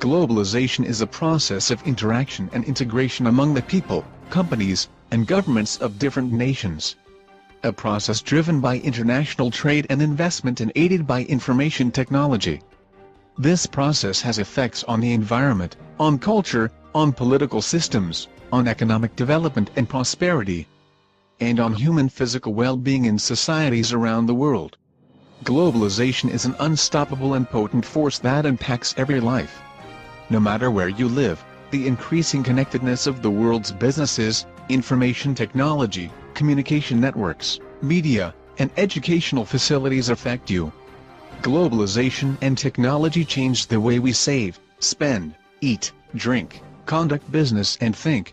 Globalization is a process of interaction and integration among the people, companies, and governments of different nations. A process driven by international trade and investment and aided by information technology. This process has effects on the environment, on culture, on political systems, on economic development and prosperity, and on human physical well-being in societies around the world. Globalization is an unstoppable and potent force that impacts every life. No matter where you live, the increasing connectedness of the world's businesses, information technology, communication networks, media, and educational facilities affect you. Globalization and technology changed the way we save, spend, eat, drink, conduct business and think.